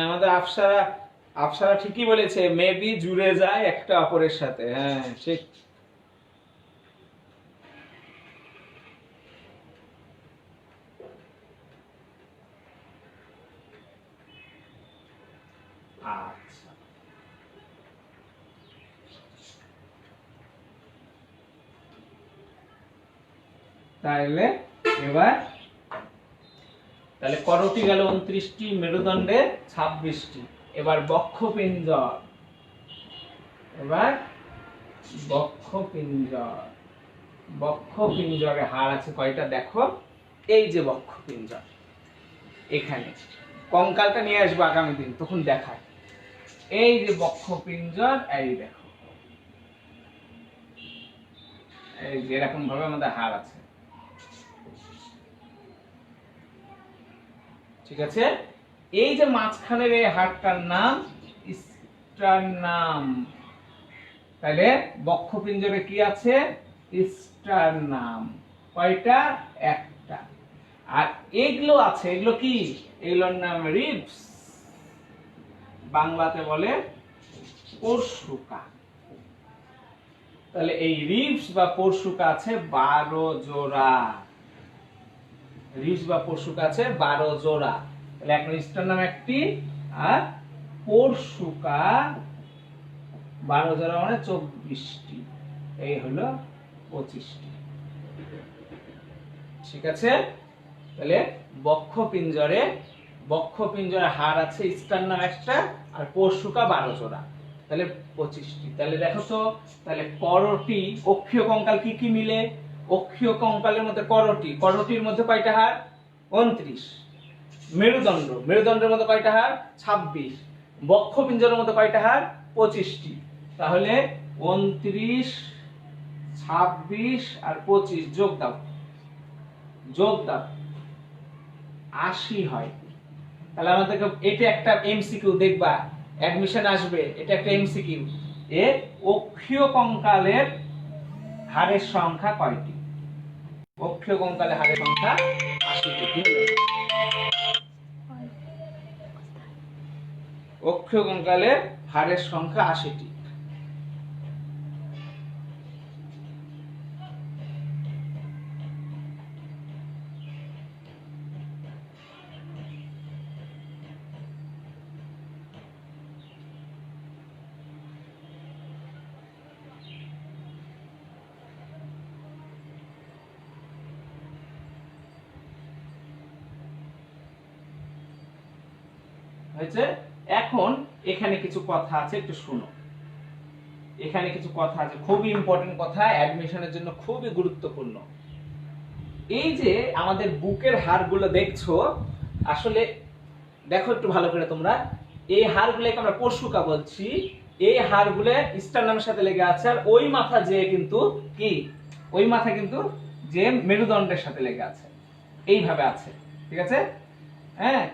আমাদের আফসারা, আফসারা ঠিকই বলেছে, মেবি জুড়ে যায় একটা অপরের সাথে। হ্যাঁ ঠিক। আচ্ছা, তাহলে এবার তাহলে করটি গেল 29টি, মেরুদণ্ডে 26টি। এবার বক্ষপিঞ্জর, এবার বক্ষপিঞ্জর, বক্ষপিঞ্জরে হাড় আছে কয়টা দেখো, এই যে বক্ষপিঞ্জর, এখানে কঙ্কালটা নিয়ে আসবো আগামী দিন, তখন দেখায়। এই যে বক্ষপিঞ্জর, এই দেখো এই যে এরকম ভাবে আমাদের হাড় আছে, ঠিক আছে? এই যে মাঝখানের এই হাড়টার নাম স্টার্নাম। তাহলে বক্ষপিঞ্জরে কি আছে? স্টার্নাম। কয়টা? একটা। আর এগুলো আছে, এগুলো কি? এগুলোর নাম রিবস, বাংলাতে বলে পরশুকা। তাহলে এই রিবস বা পরশুকা আছে 12 জোড়া, রিবস বা পরশুকা আছে 12 জোড়া। তাহলে এখন স্টার্নাম একটি, আর পরশুকা 12 জোড়া মানে 24টি, এই হলো 25টি। ঠিক আছে? তাহলে বক্ষপিঞ্জরে, বক্ষপিঞ্জরে হাড় আছে স্টার্নাম একটা, আর পরশুকা 12 জোড়া, তাহলে 25টি। তাহলে দেখো তো, তাহলে করটি, অক্ষীয় কঙ্কাল কি কি মিলে? অক্ষীয় কঙ্কালের মধ্যে করটি, করটির মধ্যে কয়টা হাড়? 29। মেরুদণ্ড, মেরুদণ্ডের মধ্যে কয়টা হাড়? 26। বক্ষপিঞ্জরের মধ্যে কয়টা হাড়? 25টি। তাহলে 29, 26 আর 25 যোগ দাও, যোগ দাও, 80 হয়। তাহলে আমাদেরকে এটা একটা এমসিকিউ দেখবা, অ্যাডমিশন আসবে, এটা একটা এমসিকিউ। এ অক্ষীয় কঙ্কালের হাড়ের সংখ্যা কয়টি? অক্ষীয় কঙ্কালের হাড়ের সংখ্যা 80টি। অক্ষীয় কঙ্কালের হাড়ের সংখ্যা 80টি। হয়েছে। এখন এখানে কিছু কথা আছে, একটু শুনো। এখানে কিছু কথা আছে, খুবই ইম্পর্টেন্ট কথা, অ্যাডমিশনের জন্য খুবই গুরুত্বপূর্ণ। এই যে আমাদের বুকের হাড়গুলো দেখছো, আসলে দেখো একটু ভালো করে তোমরা, এই হাড়গুলোকে আমরা পরশুকা বলছি। এই হাড়গুলো স্টার্নামের সাথে লেগে আছে, আর ওই মাথা যে কিন্তু কি, ওই মাথা কিন্তু যে মেরুদণ্ডের সাথে লেগে আছে, এইভাবে আছে, ঠিক আছে? হ্যাঁ,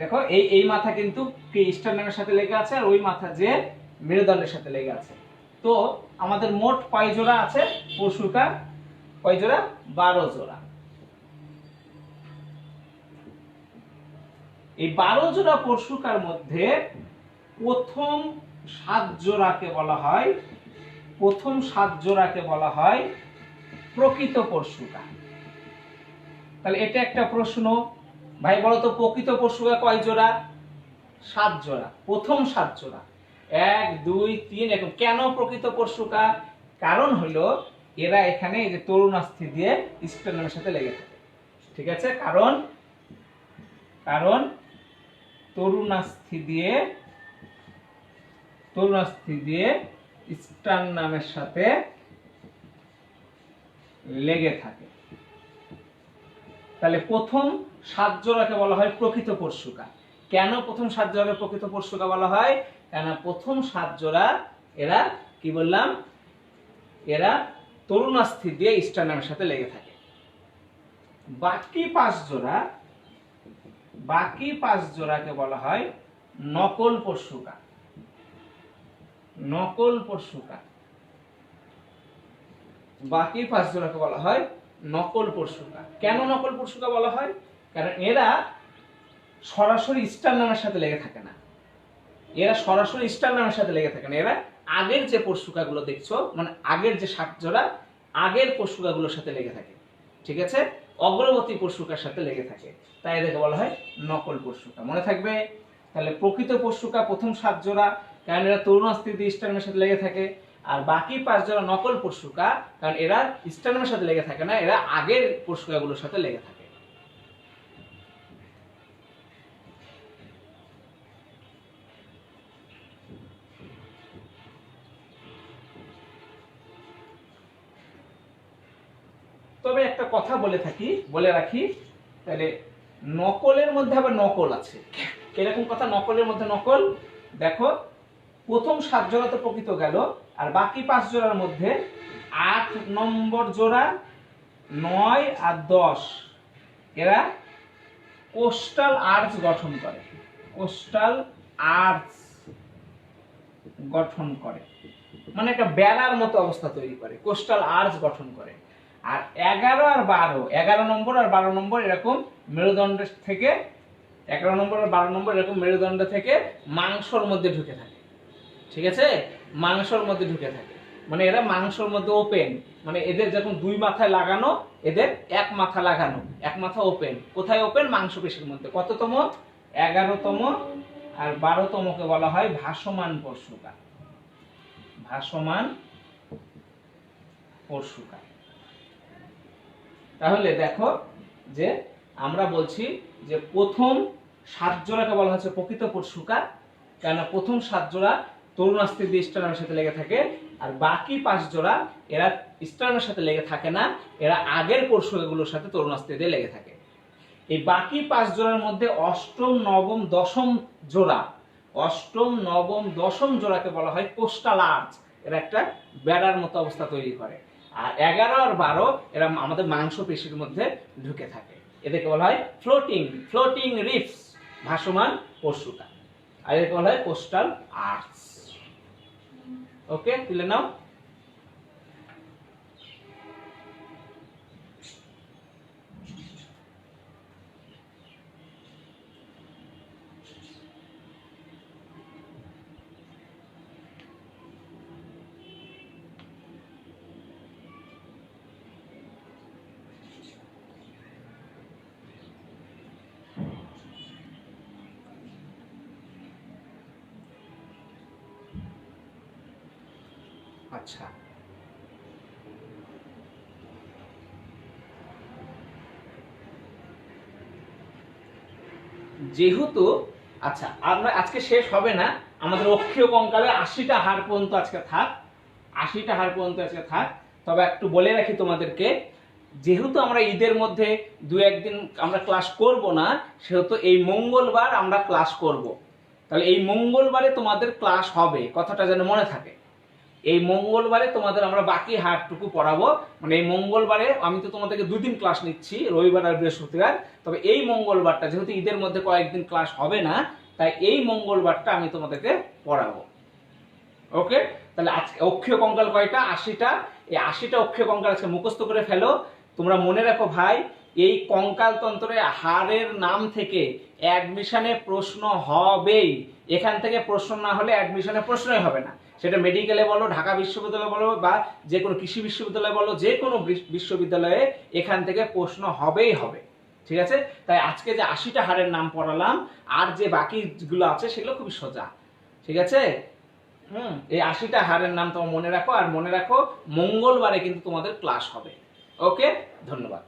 দেখো এই মাথা কিন্তু কি স্টার্নামের সাথে লেগে আছে, আর ওই মাথা যে মেরুদণ্ডের সাথে লেগে আছে। তো আমাদের মোট কয় জোড়া আছে পরশুকা? কয় জোড়া? 12 জোড়া। এই 12 জোড়া পরশুকার মধ্যে প্রথম 7 জোড়াকে বলা হয়, প্রথম 7 জোড়াকে বলা হয় প্রকৃত পরশুকা। তাহলে এটা একটা প্রশ্ন, ভাই বলো তো প্রকৃত পরশুকা কয় জোড়া? 7 জোড়া, প্রথম 7 জোড়া, 1 2 3 এরকম। কেন প্রকৃত পরশুকা? কারণ হলো এরা এখানে এই যে তরুণাস্থি দিয়ে স্টার্নামের সাথে লেগে থাকে, ঠিক আছে? কারণ তরুণাস্থি দিয়ে স্টার্নামের সাথে লেগে থাকে। তাহলে প্রথম 7 জোড়াকে বলা হয় প্রকৃত পরশুকা। কেন প্রথম 7 জোড়াকে প্রকৃত পরশুকা বলা হয়? কেন প্রথম 7 জোড়া এরা কি বললাম, এরা তরুণাস্থি দিয়ে স্টার্নামের সাথে লেগে থাকে। বাকি 5 জোড়াকে বলা হয় নকল পরশুকা। নকল পরশুকা, বাকি 5 জোড়াকে বলা হয় নকল পরশুকা। কেন নকল পরশুকা বলা হয়? কারণ এরা সরাসরি স্টার্নামের সাথে লেগে থাকে না, এরা সরাসরি স্টার্নামের সাথে লেগে থাকে না, এরা আগের যে পরশুকাগুলো দেখছো, মানে আগের যে 7 জোড়া, আগের পরশুকাগুলোর সাথে লেগে থাকে, ঠিক আছে? অগ্রবর্তী পরশুকার সাথে লেগে থাকে, তাই এদেরকে বলা হয় নকল পরশুকা। মনে থাকবে? তাহলে প্রকৃত পরশুকা প্রথম 7 জোড়া, কারণ এরা তরুণাস্থি দিয়ে স্টার্নামের সাথে লেগে থাকে। আর বাকি 5 জোড়া নকল পরশুকা, কারণ এরা স্টার্নামের সাথে লেগে থাকে না, এরা আগের পরশুকাগুলোর সাথে লেগে থাকে। তবে একটা কথা বলে রাখি, তাহলে নকলের মধ্যে আবার নকল আছে। এরকম কথা, নকলের মধ্যে নকল। দেখো প্রথম 7 জোড়া তো প্রকৃত গেল, আর বাকি 5 জোড়ার মধ্যে 8 নম্বর জোড়া, 9 আর 10 এরা কোস্টাল আর্চ গঠন করে। কোস্টাল আর্চ গঠন করে, মানে একটা বেড়ার মতো অবস্থা তৈরি করে, কোস্টাল আর্চ গঠন করে। আর 11 আর 12, 11 নম্বর আর 12 নম্বর এরকম মেরুদণ্ড থেকে, 11 নম্বর আর 12 নম্বর এরকম মেরুদণ্ড থেকে মাংসর মধ্যে ঢুকে থাকে, ঠিক আছে? মাংসর মধ্যে ঢুকে থাকে, মানে এরা মাংসর মধ্যে ওপেন, মানে এদের যখন 2 মাথায় লাগানো, এদের এক মাথা লাগানো, এক মাথা ওপেন। কোথায় ওপেন? মাংসপেশির মধ্যে। কততম? 11তম আর 12তমকে বলা হয় ভাসমান পরশুকা। ভাসমান পরশুকা। তাহলে দেখো যে আমরা বলছি যে প্রথম 7 জোড়াকে বলা হচ্ছে প্রকৃত পরশুকা, কেন প্রথম 7 জোড়া তরুণাস্থি দিয়ে স্টার্নামের সাথে লেগে থাকে, আর বাকি 5 জোড়া এরা স্টার্নামের সাথে লেগে থাকে না, এরা আগের পরশুকাগুলোর সাথে তরুণাস্থি দিয়ে লেগে থাকে। এই বাকি 5 জোড়ার মধ্যে অষ্টম, নবম, দশম জোড়া, অষ্টম, নবম, দশম জোড়াকে বলা হয় কোস্টাল আর্চ। এরা একটা বেড়ার মতো অবস্থা তৈরি করে। আর 11 আর 12 এরা আমাদের মাংসপেশির মধ্যে ঢুকে থাকে, এদেরকে বলা হয় ফ্লোটিং রিফস, ভাসমান পরশুকা। আর এদেরকে বলা হয় কোস্টাল আর্চ। ওকে, তুলে নাও। আচ্ছা, যেহেতু আচ্ছা, আমরা আজকে শেষ হবে না, আমাদের অক্ষীয় কঙ্কালে 80টা হাড় পর্যন্ত আজকে থাক, 80টা হাড় পর্যন্ত আজকে থাক। তবে একটু বলে রাখি তোমাদেরকে, যেহেতু আমরা ঈদের মধ্যে দু একদিন আমরা ক্লাস করব না, সেহেতু এই মঙ্গলবার আমরা ক্লাস করব। তাহলে এই মঙ্গলবারে তোমাদের ক্লাস হবে, কথাটা যেন মনে থাকে। এই মঙ্গলবারে তোমাদের আমরা বাকি হারটুকু পড়াবো, মানে এই মঙ্গলবারে আমি তো তোমাদেরকে 2 দিন ক্লাস নিচ্ছি, রবিবার আর বৃহস্পতিবার। তবে এই মঙ্গলবারটা যেহেতু ঈদের মধ্যে কয়েকদিন ক্লাস হবে না, তাই এই মঙ্গলবারটা আমি তোমাদেরকে পড়াবো। ওকে, তাহলে আজকে অক্ষীয় কঙ্কাল কয়টা? 80টা। এই 80টা অক্ষীয় কঙ্কাল আজকে মুখস্থ করে ফেলো। তোমরা মনে রাখো ভাই, এই কঙ্কাল তন্ত্রে হাড়ের নাম থেকে অ্যাডমিশনে প্রশ্ন হবেই। এখান থেকে প্রশ্ন না হলে অ্যাডমিশনে প্রশ্নই হবে না। সেটা মেডিকেলে বলো, ঢাকা বিশ্ববিদ্যালয়ে বলো, বা যে কোনো কৃষি বিশ্ববিদ্যালয়ে বলো, যে কোনো বিশ্ববিদ্যালয়ে এখান থেকে প্রশ্ন হবেই হবে। ঠিক আছে? তাই আজকে যে 80টা হাড়ের নাম পড়ালাম, আর যে বাকিগুলো আছে সেগুলো খুবই সোজা। ঠিক আছে? এই 80টা হাড়ের নাম তোমার মনে রাখো, আর মনে রাখো মঙ্গলবারে কিন্তু তোমাদের ক্লাস হবে। ওকে, ধন্যবাদ।